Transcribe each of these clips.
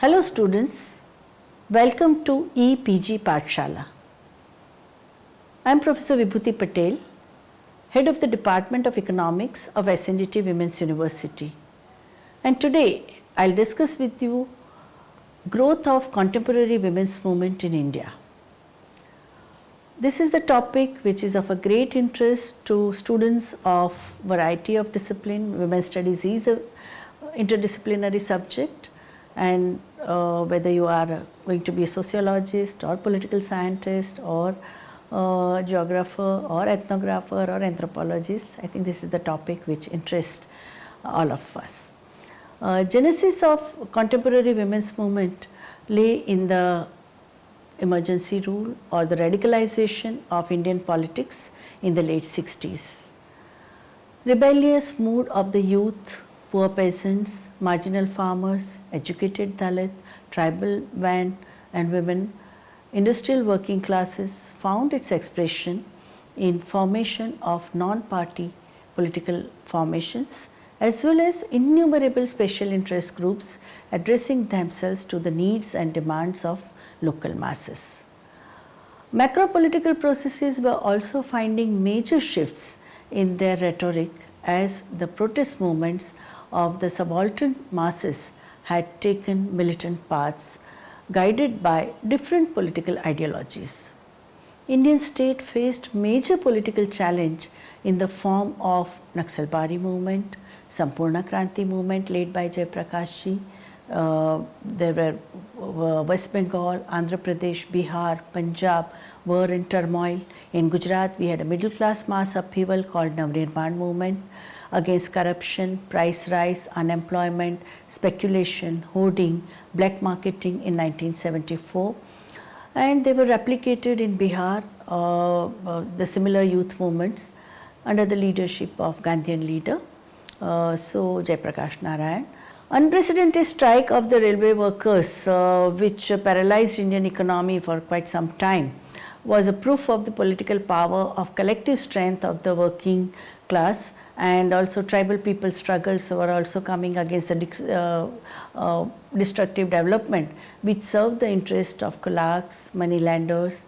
Hello students, welcome to EPG Pathshala. I am Professor Vibhuti Patel, Head of the Department of Economics of SNDT Women's University. And today I will discuss with you growth of contemporary women's movement in India. This is the topic which is of a great interest to students of variety of discipline. Women's studies is an interdisciplinary subject, and whether you are going to be a sociologist or political scientist or geographer or ethnographer or anthropologist, I think this is the topic which interests all of us. Genesis of contemporary women's movement lay in the emergency rule or the radicalization of Indian politics in the late 60s. Rebellious mood of the youth, poor peasants, marginal farmers, educated Dalit, tribal band and women, industrial working classes found its expression in formation of non-party political formations as well as innumerable special interest groups addressing themselves to the needs and demands of local masses. Macro political processes were also finding major shifts in their rhetoric as the protest movements of the subaltern masses had taken militant paths guided by different political ideologies. Indian state faced major political challenge in the form of Naxalbari movement, Sampurna Kranti movement led by Jayaprakash ji. There were West Bengal, Andhra Pradesh, Bihar, Punjab were in turmoil. In Gujarat, we had a middle class mass upheaval called Navnirman movement against corruption, price rise, unemployment, speculation, hoarding, black marketing in 1974. And they were replicated in Bihar, the similar youth movements under the leadership of Gandhian leader, so Jayaprakash Narayan. Unprecedented strike of the railway workers which paralyzed Indian economy for quite some time was a proof of the political power of collective strength of the working class, and also tribal people struggles were also coming against the destructive development which served the interest of kulaks, moneylenders,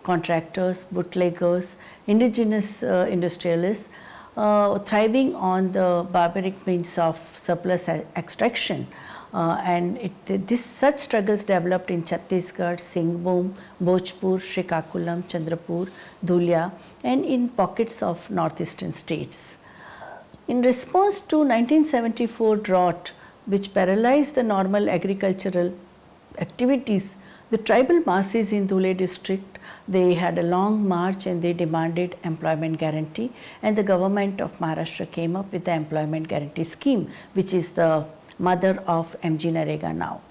contractors, bootleggers, indigenous industrialists thriving on the barbaric means of surplus extraction. Such struggles developed in Chhattisgarh, Singhbhum, Bhojpur, Srikakulam, Chandrapur, Dhulia, and in pockets of northeastern states. In response to 1974 drought, which paralyzed the normal agricultural activities, the tribal masses in Dhule district, they had a long march and they demanded employment guarantee, and the government of Maharashtra came up with the employment guarantee scheme, which is the mother of MG Narega now.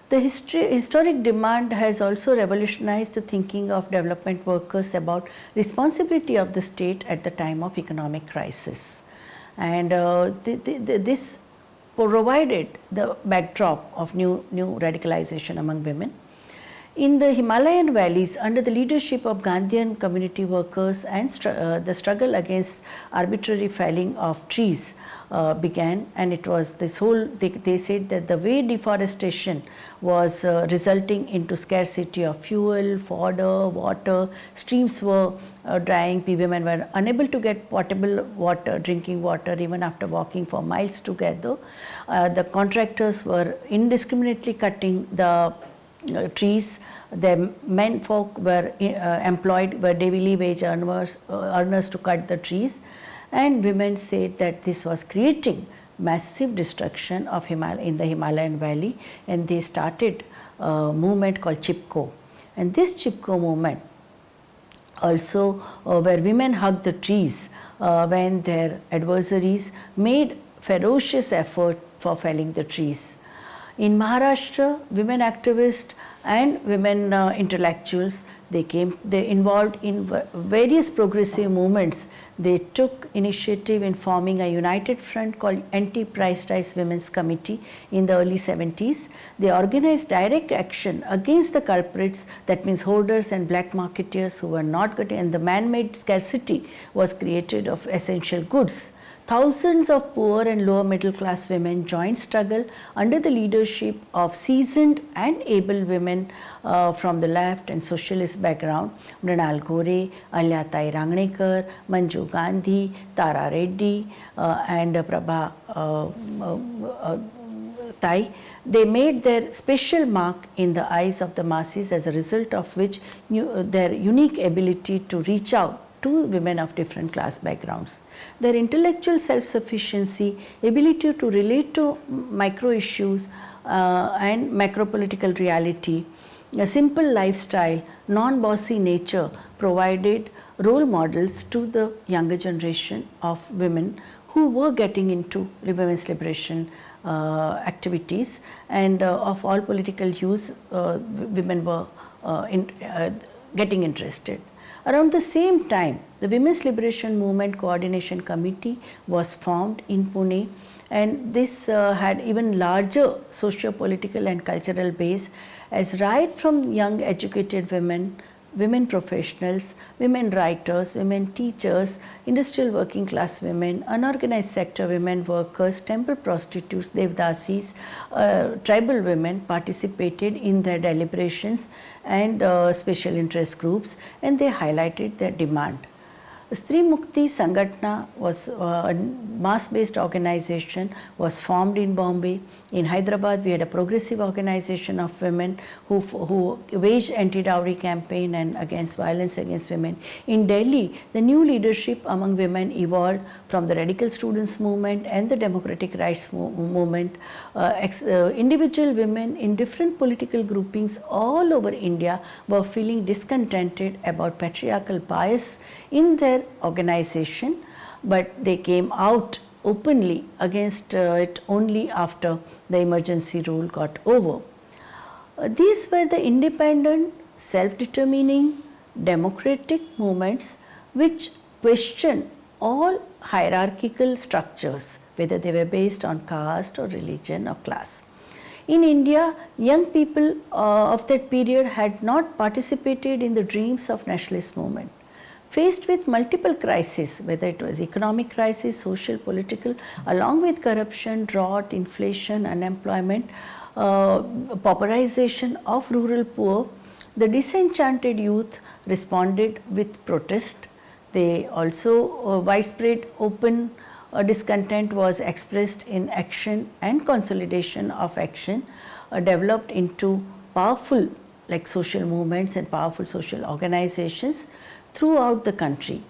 The historic demand has also revolutionized the thinking of development workers about responsibility of the state at the time of economic crisis. And this provided the backdrop of new radicalization among women. In the Himalayan valleys, under the leadership of Gandhian community workers and the struggle against arbitrary felling of trees began, and it was this whole, they said that the way deforestation was resulting into scarcity of fuel, fodder, water, streams were drying, women were unable to get potable water, drinking water even after walking for miles together. The contractors were indiscriminately cutting the trees. The men folk were employed, were daily wage earners to cut the trees, and women said that this was creating massive destruction of in the Himalayan valley, and they started a movement called Chipko. And this Chipko movement also where women hugged the trees when their adversaries made ferocious effort for felling the trees. In Maharashtra, women activists and women intellectuals, they involved in various progressive movements. They took initiative in forming a united front called Anti-Price Rise Women's Committee in the early 70s. They organized direct action against the culprits, that means hoarders and black marketeers who were not getting, and the man-made scarcity was created of essential goods. Thousands of poor and lower middle class women joined struggle under the leadership of seasoned and able women from the left and socialist background, Mrinal Gore, Alyatai Rangnekar, Manju Gandhi, Tara Reddy and Prabha Tai. They made their special mark in the eyes of the masses, as a result of which their unique ability to reach out to women of different class backgrounds. Their intellectual self-sufficiency, ability to relate to micro issues and macro political reality, a simple lifestyle, non-bossy nature provided role models to the younger generation of women who were getting into women's liberation activities, and of all political hues women were getting interested. Around the same time, the Women's Liberation Movement Coordination Committee was formed in Pune, and this had even larger socio-political and cultural base, as right from young educated women, women professionals, women writers, women teachers, industrial working class women, unorganized sector women workers, temple prostitutes, devdasis, tribal women participated in their deliberations and special interest groups, and they highlighted their demand. Stree Mukti Sangatna was a mass-based organization, was formed in Bombay. In Hyderabad, we had a progressive organization of women who waged anti-dowry campaign and against violence against women. In Delhi, the new leadership among women evolved from the radical students movement and the democratic rights movement. Individual women in different political groupings all over India were feeling discontented about patriarchal bias in their organization, but they came out openly against it only after the emergency rule got over. These were the independent, self-determining, democratic movements which questioned all hierarchical structures, whether they were based on caste or religion or class. In India, young people of that period had not participated in the dreams of nationalist movement. Faced with multiple crises, whether it was economic crisis, social, political, along with corruption, drought, inflation, unemployment, pauperization of rural poor, the disenchanted youth responded with protest. They also widespread open discontent was expressed in action, and consolidation of action developed into powerful social movements and powerful social organizations throughout the country.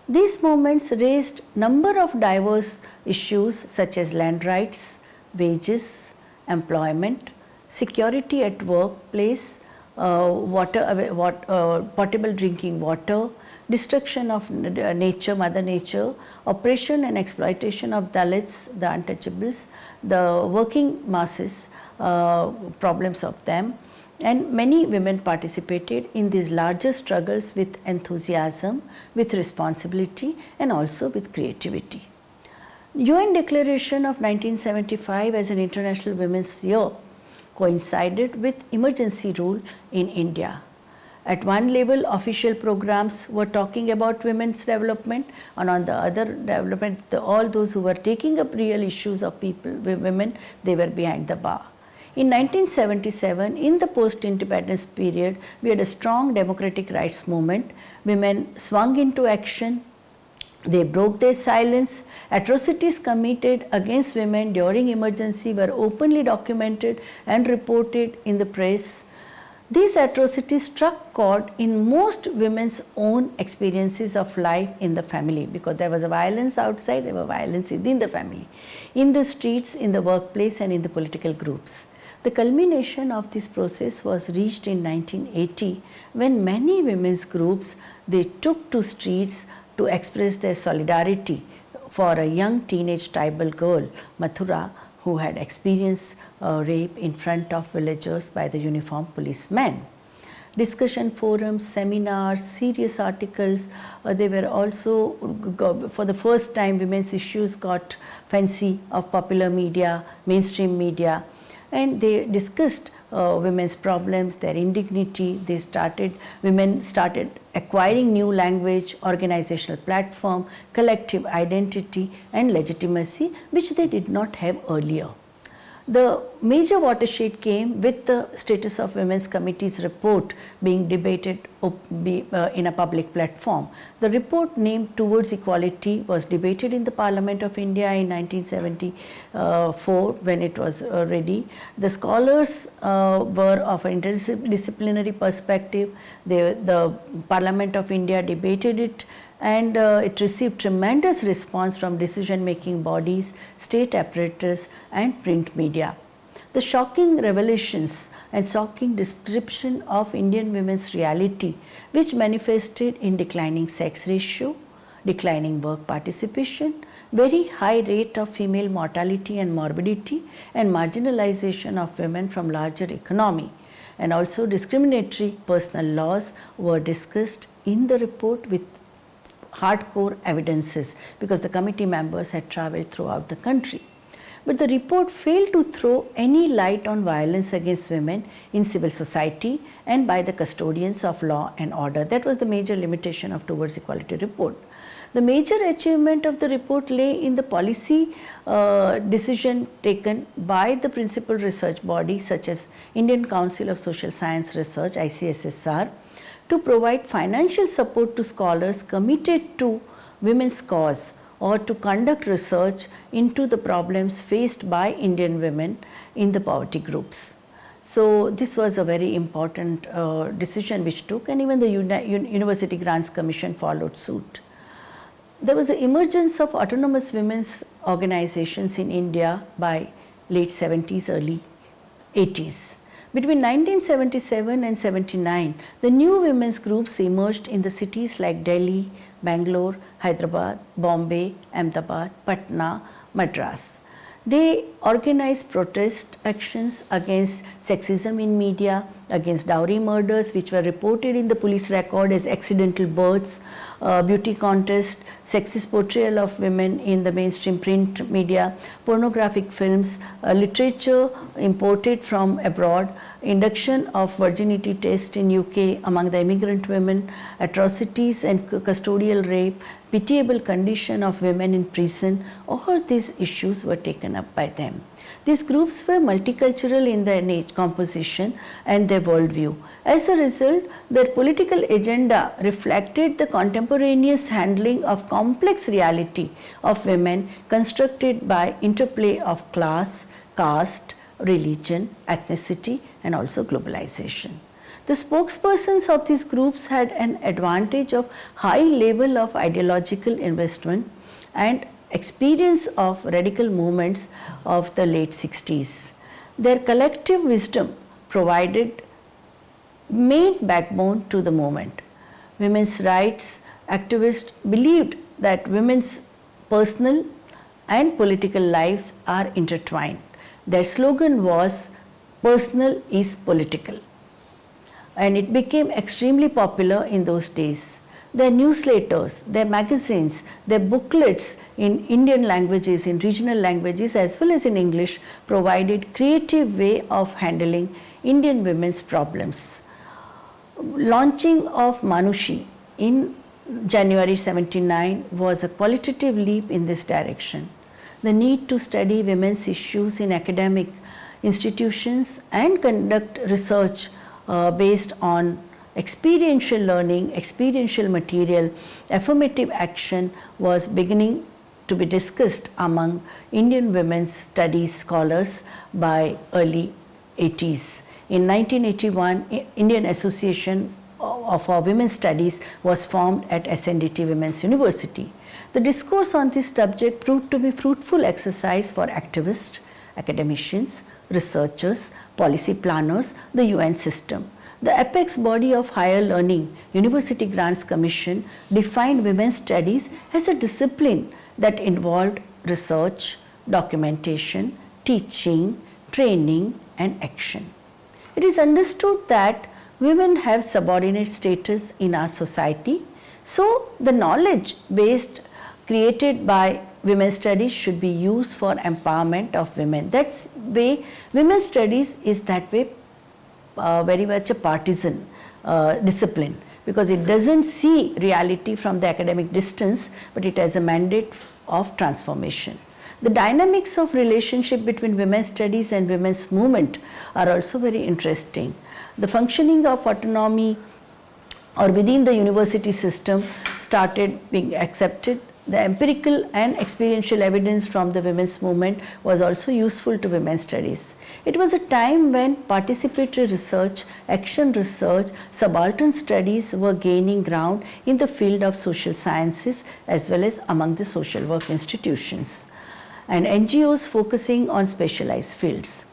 These movements raised number of diverse issues such as land rights, wages, employment, security at workplace, potable drinking water, destruction of nature, mother nature, oppression and exploitation of Dalits, the untouchables, the working masses, problems of them. And many women participated in these larger struggles with enthusiasm, with responsibility, and also with creativity. UN Declaration of 1975 as an International Women's Year coincided with emergency rule in India. At one level, official programs were talking about women's development, and on the other development, all those who were taking up real issues of women, they were behind the bar. In 1977, in the post-independence period, we had a strong democratic rights movement. Women swung into action. They broke their silence. Atrocities committed against women during emergency were openly documented and reported in the press. These atrocities struck chord in most women's own experiences of life in the family, because there was a violence outside, there was violence within the family, in the streets, in the workplace, and in the political groups. The culmination of this process was reached in 1980, when many women's groups, they took to streets to express their solidarity for a young teenage tribal girl, Mathura, who had experienced rape in front of villagers by the uniformed policemen. Discussion forums, seminars, serious articles, they were also, for the first time, women's issues got fancy of popular media, mainstream media. and they discussed women's problems, their indignity. Women started acquiring new language, organizational platform, collective identity and legitimacy, which they did not have earlier. The major watershed came with the Status of Women's Committee's report being debated in a public platform. The report named Towards Equality was debated in the Parliament of India in 1974 when it was ready. The scholars were of an interdisciplinary perspective. The Parliament of India debated it, and it received tremendous response from decision-making bodies, state apparatus and print media. The shocking revelations and shocking description of Indian women's reality, which manifested in declining sex ratio, declining work participation, very high rate of female mortality and morbidity, and marginalization of women from larger economy, and also discriminatory personal laws were discussed in the report with hardcore evidences, because the committee members had travelled throughout the country. But the report failed to throw any light on violence against women in civil society and by the custodians of law and order. That was the major limitation of Towards Equality report. The major achievement of the report lay in the policy decision taken by the principal research bodies such as Indian Council of Social Science Research, ICSSR, to provide financial support to scholars committed to women's cause or to conduct research into the problems faced by Indian women in the poverty groups. So this was a very important decision which took, and even the University Grants Commission followed suit. There was the emergence of autonomous women's organizations in India by late 70s, early 80s. Between 1977 and 79, the new women's groups emerged in the cities like Delhi, Bangalore, Hyderabad, Bombay, Ahmedabad, Patna, Madras. They organized protest actions against sexism in media, against dowry murders which were reported in the police record as accidental births, beauty contest, sexist portrayal of women in the mainstream print media, pornographic films, literature imported from abroad, induction of virginity test in UK among the immigrant women, atrocities and custodial rape, pitiable condition of women in prison. All these issues were taken up by them. These groups were multicultural in their composition and their worldview. As a result, their political agenda reflected the contemporaneous handling of complex reality of women constructed by interplay of class, caste, religion, ethnicity, and also globalization. The spokespersons of these groups had an advantage of high level of ideological investment and experience of radical movements of the late 60s. Their collective wisdom provided main backbone to the movement. Women's rights activists believed that women's personal and political lives are intertwined. Their slogan was "Personal is political," and it became extremely popular in those days. Their newsletters, their magazines, their booklets in Indian languages, in regional languages as well as in English, provided creative way of handling Indian women's problems. Launching of Manushi in January 79 was a qualitative leap in this direction. The need to study women's issues in academic institutions and conduct research based on experiential learning, experiential material, affirmative action was beginning to be discussed among Indian women's studies scholars by early 80s. In 1981, Indian Association of Women's Studies was formed at SNDT Women's University. The discourse on this subject proved to be fruitful exercise for activists, academicians, researchers, policy planners, the UN system. The apex body of higher learning, University Grants Commission, defined women's studies as a discipline that involved research, documentation, teaching, training, and action. It is understood that women have subordinate status in our society, so the knowledge based created by women's studies should be used for empowerment of women. That's way women's studies is that way very much a partisan discipline, because it doesn't see reality from the academic distance, but it has a mandate of transformation. The dynamics of relationship between women's studies and women's movement are also very interesting. The functioning of autonomy or within the university system started being accepted. The empirical and experiential evidence from the women's movement was also useful to women's studies. It was a time when participatory research, action research, subaltern studies were gaining ground in the field of social sciences as well as among the social work institutions, and NGOs focusing on specialized fields.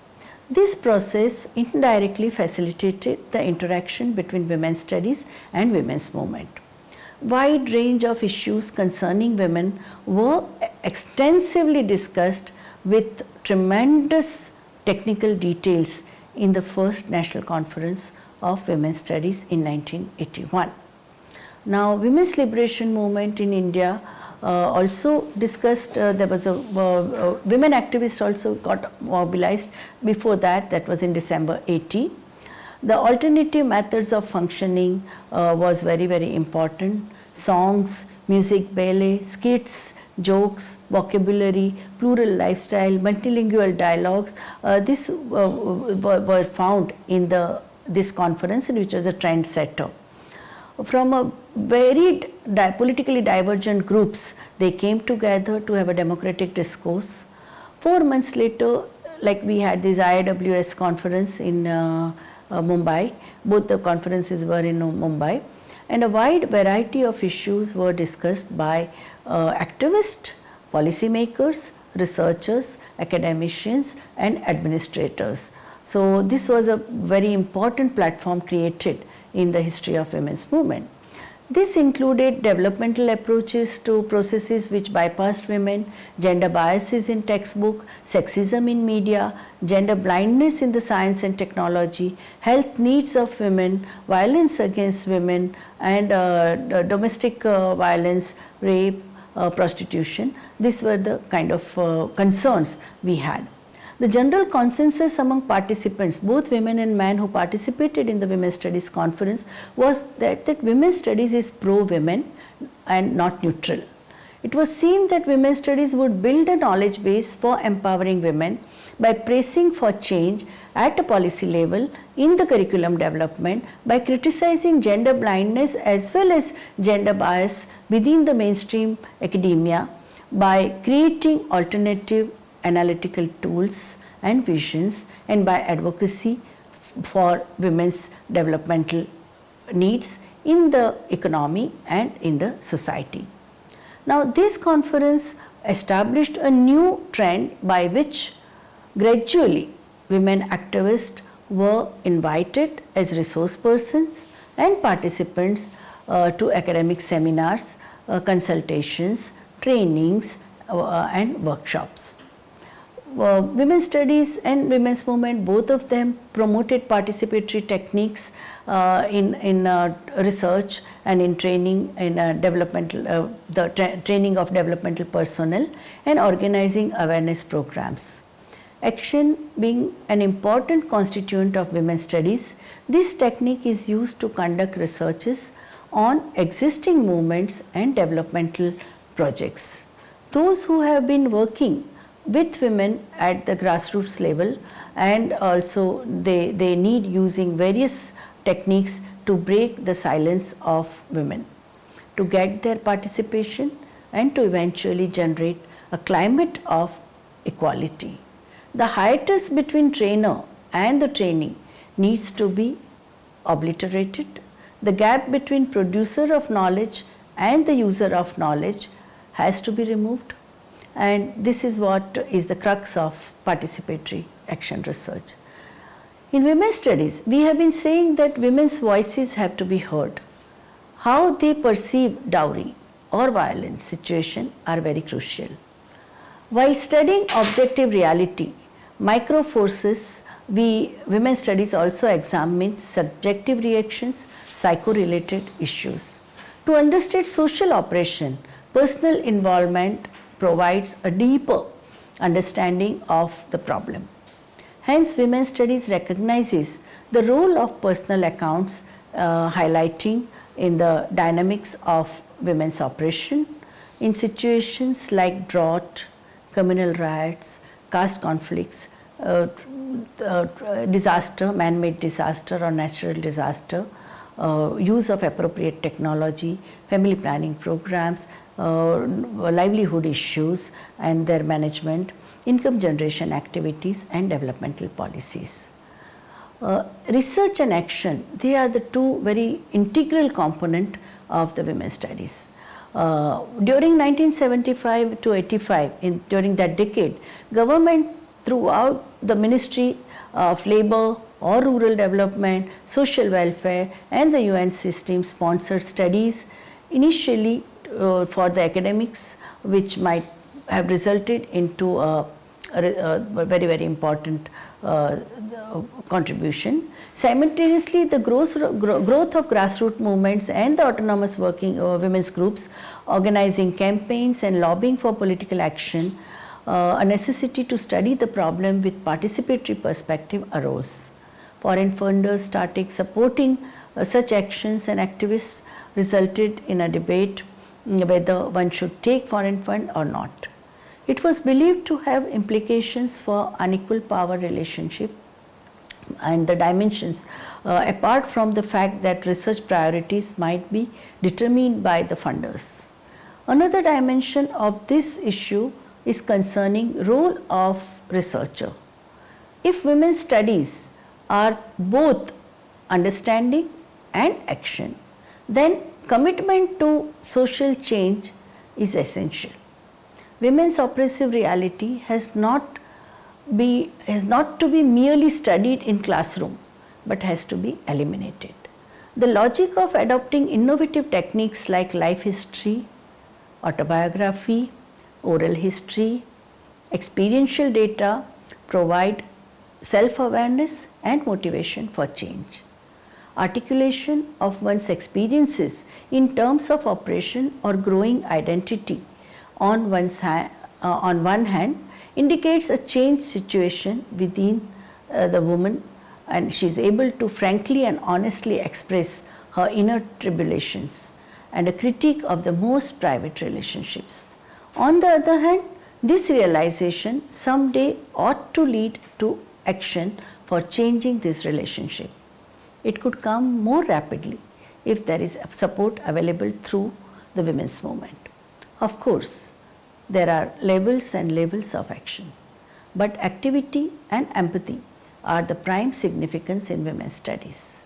This process indirectly facilitated the interaction between women's studies and women's movement. Wide range of issues concerning women were extensively discussed with tremendous technical details in the first National Conference of Women's Studies in 1981. Now, women's liberation movement in India also discussed, there was a women activists also got mobilized before that, that was in December 80. The alternative methods of functioning was very, very important. Songs, music, ballet, skits, jokes, vocabulary, plural lifestyle, multilingual dialogues, this were found in this conference, which was a trend setter. From a varied politically divergent groups, they came together to have a democratic discourse. 4 months later, like we had this IIWS conference in Mumbai, both the conferences were in Mumbai, and a wide variety of issues were discussed by activists, policymakers, researchers, academicians and administrators. So this was a very important platform created in the history of women's movement. This included developmental approaches to processes which bypassed women, gender biases in textbook, sexism in media, gender blindness in the science and technology, health needs of women, violence against women, and domestic violence, rape, prostitution. These were the kind of concerns we had. The general consensus among participants, both women and men who participated in the Women's Studies Conference, was that Women's Studies is pro-women and not neutral. It was seen that Women's Studies would build a knowledge base for empowering women by pressing for change at a policy level in the curriculum development, by criticizing gender blindness as well as gender bias within the mainstream academia, by creating alternative analytical tools and visions, and by advocacy for women's developmental needs in the economy and in the society. Now, this conference established a new trend by which gradually women activists were invited as resource persons and participants to academic seminars, consultations, trainings and workshops. Women's studies and women's movement, both of them promoted participatory techniques in research and in training in developmental, training of developmental personnel and organizing awareness programs. Action being an important constituent of women's studies, this technique is used to conduct researches on existing movements and developmental projects. Those who have been working with women at the grassroots level, and also they need using various techniques to break the silence of women, to get their participation and to eventually generate a climate of equality. The hiatus between trainer and the trainee needs to be obliterated. The gap between producer of knowledge and the user of knowledge has to be removed. And this is what is the crux of participatory action research. In women's studies, we have been saying that women's voices have to be heard. How they perceive dowry or violence situation are very crucial. While studying objective reality, micro forces, women's studies also examines subjective reactions, psycho-related issues. To understand social operation, personal involvement provides a deeper understanding of the problem. Hence, women's studies recognizes the role of personal accounts, highlighting in the dynamics of women's oppression in situations like drought, communal riots, caste conflicts, disaster, man-made disaster or natural disaster, use of appropriate technology, family planning programs, livelihood issues and their management, income generation activities and developmental policies. Research and action, they are the two very integral component of the women's studies. During 1975 to 85, during that decade, government throughout the Ministry of Labour or Rural Development, Social Welfare and the UN system sponsored studies initially for the academics, which might have resulted into a very, very important contribution. Simultaneously, the growth of grassroots movements and the autonomous working women's groups organizing campaigns and lobbying for political action, a necessity to study the problem with participatory perspective arose. Foreign funders started supporting such actions, and activists resulted in a debate whether one should take foreign fund or not. It was believed to have implications for unequal power relationship and the dimensions apart from the fact that research priorities might be determined by the funders. Another dimension of this issue is concerning role of researcher. If women's studies are both understanding and action, then commitment to social change is essential. Women's oppressive reality has not to be merely studied in classroom, but has to be eliminated. The logic of adopting innovative techniques like life history, autobiography, oral history, experiential data provide self-awareness and motivation for change. Articulation of one's experiences in terms of oppression or growing identity on one hand indicates a changed situation within the woman, and she is able to frankly and honestly express her inner tribulations and a critique of the most private relationships. On the other hand, this realization someday ought to lead to action for changing this relationship. It could come more rapidly if there is support available through the women's movement. Of course, there are levels and levels of action, but activity and empathy are the prime significance in women's studies.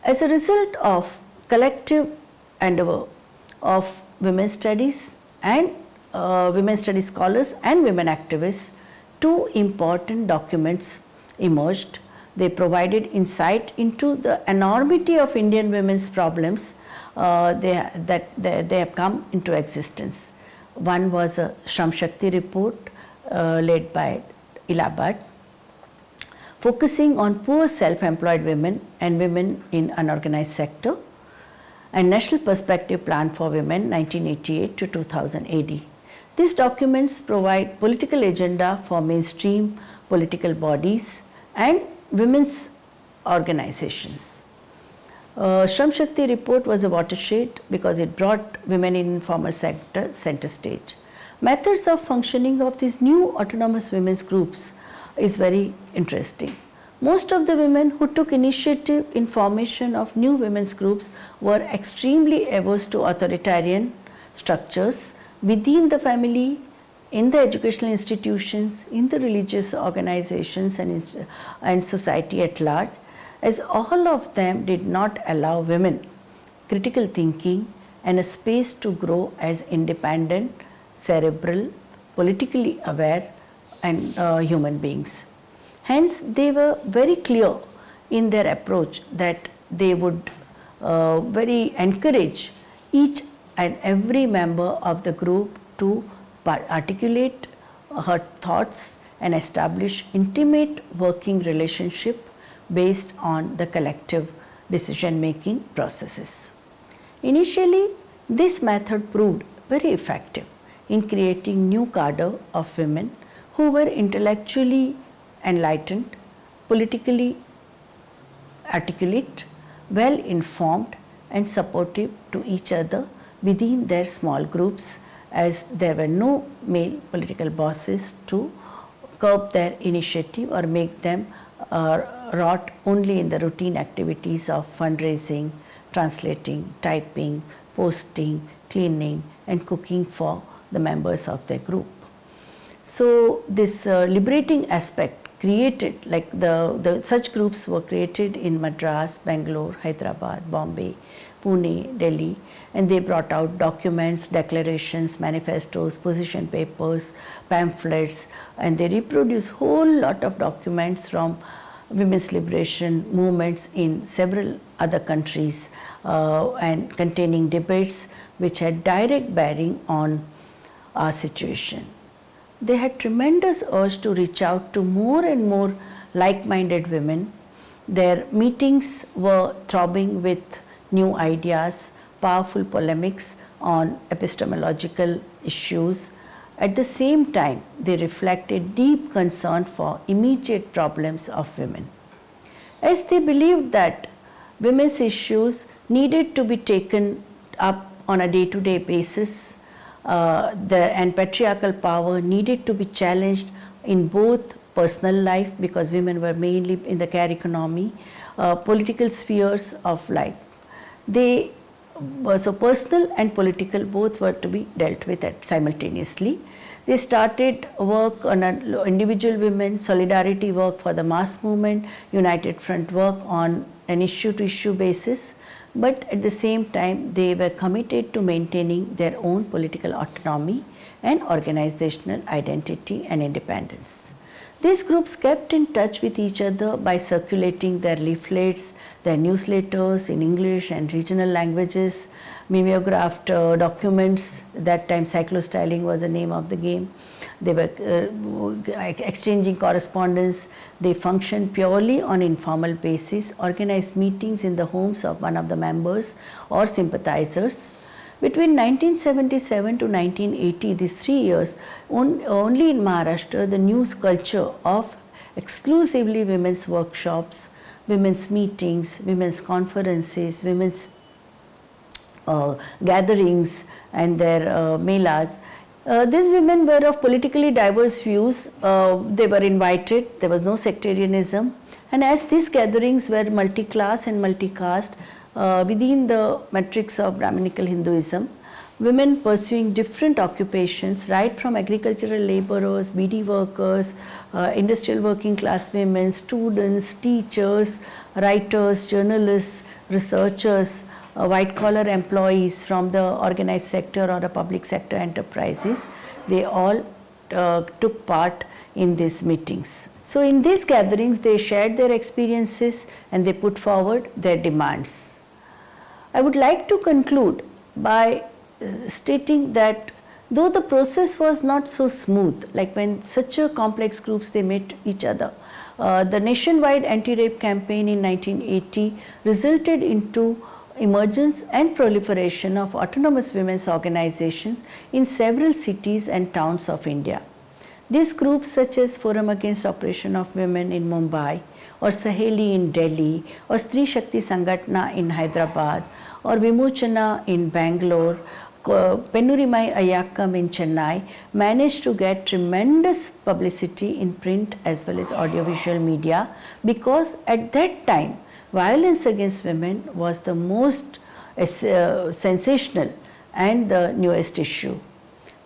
As a result of collective endeavor of women's studies and women's studies scholars and women activists, two important documents emerged. They provided insight into the enormity of Indian women's problems they have come into existence. One was a Shram Shakti report led by Ila, focusing on poor self-employed women and women in unorganized sector, and National Perspective Plan for Women 1988 to 2000 AD. These documents provide political agenda for mainstream political bodies and women's organizations. Shram Shakti report was a watershed because it brought women in informal sector center stage. Methods of functioning of these new autonomous women's groups is very interesting. Most of the women who took initiative in formation of new women's groups were extremely averse to authoritarian structures within the family, in the educational institutions, in the religious organizations and society at large, as all of them did not allow women critical thinking and a space to grow as independent, cerebral, politically aware and human beings. Hence, they were very clear in their approach that they would very encourage each and every member of the group to articulate her thoughts and establish intimate working relationship based on the collective decision-making processes. Initially, this method proved very effective in creating new cadre of women who were intellectually enlightened, politically articulate, well informed and supportive to each other within their small groups, as there were no male political bosses to curb their initiative or make them rot only in the routine activities of fundraising, translating, typing, posting, cleaning and cooking for the members of their group. So this liberating aspect created, like such groups were created in Madras, Bangalore, Hyderabad, Bombay, Pune, Delhi, and they brought out documents, declarations, manifestos, position papers, pamphlets, and they reproduced whole lot of documents from women's liberation movements in several other countries and containing debates which had direct bearing on our situation. They had tremendous urge to reach out to more and more like-minded women. Their meetings were throbbing with new ideas, powerful polemics on epistemological issues. At the same time, they reflected deep concern for immediate problems of women, as they believed that women's issues needed to be taken up on a day-to-day basis. And patriarchal power needed to be challenged in both personal life, because women were mainly in the care economy, political spheres of life. So personal and political both were to be dealt with simultaneously. They started work on individual women, solidarity work for the mass movement, united front work on an issue-to-issue basis. But at the same time, they were committed to maintaining their own political autonomy and organizational identity and independence. These groups kept in touch with each other by circulating their leaflets, their newsletters in English and regional languages, mimeographed documents. That time cyclostyling was the name of the game. They were exchanging correspondence. They functioned purely on informal basis, organized meetings in the homes of one of the members or sympathizers. Between 1977 to 1980, these 3 years, only in Maharashtra, the news culture of exclusively women's workshops, women's meetings, women's conferences, women's gatherings and their melas. These women were of politically diverse views. They were invited. There was no sectarianism. And as these gatherings were multi-class and multi-caste within the matrix of Brahminical Hinduism, women pursuing different occupations, right from agricultural laborers, BD workers, industrial working class women, students, teachers, writers, journalists, researchers, white collar employees from the organized sector or the public sector enterprises, they all took part in these meetings. So in these gatherings, they shared their experiences and they put forward their demands. I would like to conclude by stating that though the process was not so smooth, like when such a complex groups they met each other, the nationwide anti-rape campaign in 1980 resulted into emergence and proliferation of autonomous women's organizations in several cities and towns of India. These groups such as Forum Against Oppression of Women in Mumbai, or Saheli in Delhi, or Stri Shakti Sangatna in Hyderabad, or Vimochana in Bangalore, Pennurimai Ayakkam in Chennai, managed to get tremendous publicity in print as well as audiovisual media, because at that time violence against women was the most sensational and the newest issue.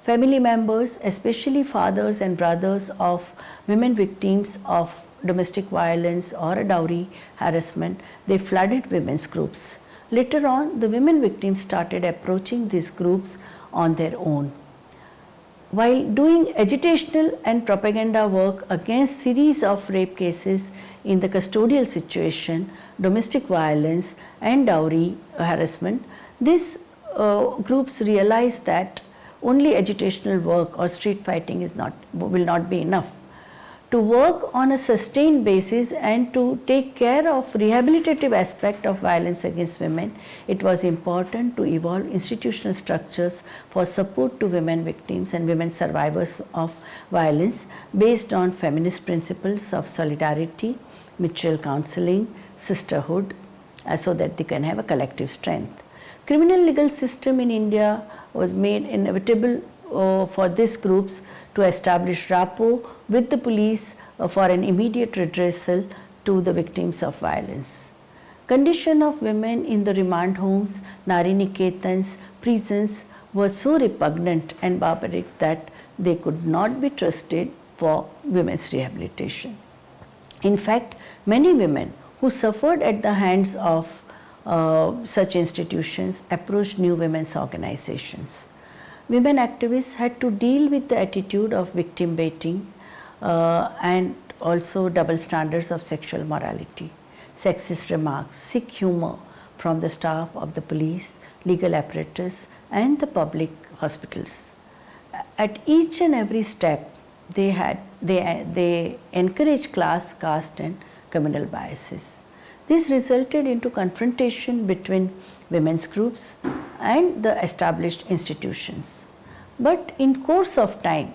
Family members, especially fathers and brothers of women victims of domestic violence or dowry harassment, they flooded women's groups. Later on, the women victims started approaching these groups on their own. While doing agitational and propaganda work against series of rape cases in the custodial situation, domestic violence and dowry harassment, these groups realized that only agitational work or street fighting will not be enough. to work on a sustained basis and to take care of rehabilitative aspect of violence against women, it was important to evolve institutional structures for support to women victims and women survivors of violence based on feminist principles of solidarity, mutual counseling, sisterhood, so that they can have a collective strength. Criminal legal system in India was made inevitable for these groups to establish rapport with the police for an immediate redressal to the victims of violence. Condition of women in the remand homes, Nari Niketans, prisons were so repugnant and barbaric that they could not be trusted for women's rehabilitation. In fact, many women who suffered at the hands of such institutions approached new women's organizations. Women activists had to deal with the attitude of victim baiting and also double standards of sexual morality, sexist remarks, sick humor from the staff of the police, legal apparatus and the public hospitals. At each and every step they encouraged class, caste and communal biases. This resulted into confrontation between women's groups and the established institutions. But in course of time,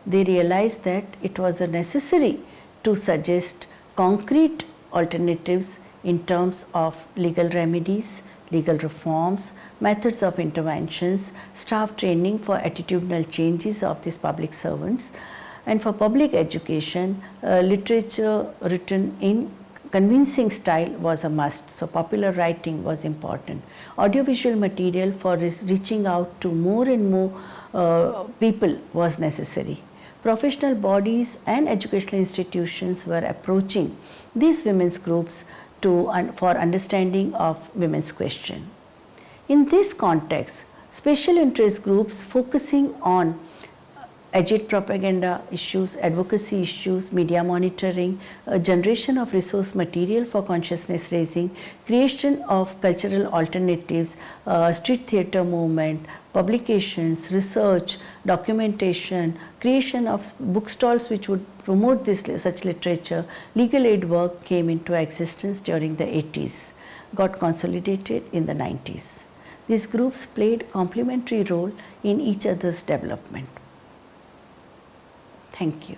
they realized that it was necessary to suggest concrete alternatives in terms of legal remedies, legal reforms, methods of interventions, staff training for attitudinal changes of these public servants, and for public education, literature written in convincing style was a must, so popular writing was important. Audiovisual material for reaching out to more and more people was necessary. Professional bodies and educational institutions were approaching these women's groups for understanding of women's question. In this context, special interest groups focusing on agit propaganda issues, advocacy issues, media monitoring, generation of resource material for consciousness raising, creation of cultural alternatives, street theatre movement, publications, research, documentation, creation of bookstalls which would promote such literature, legal aid work came into existence during the 80s, got consolidated in the 90s. These groups played complementary role in each other's development. Thank you.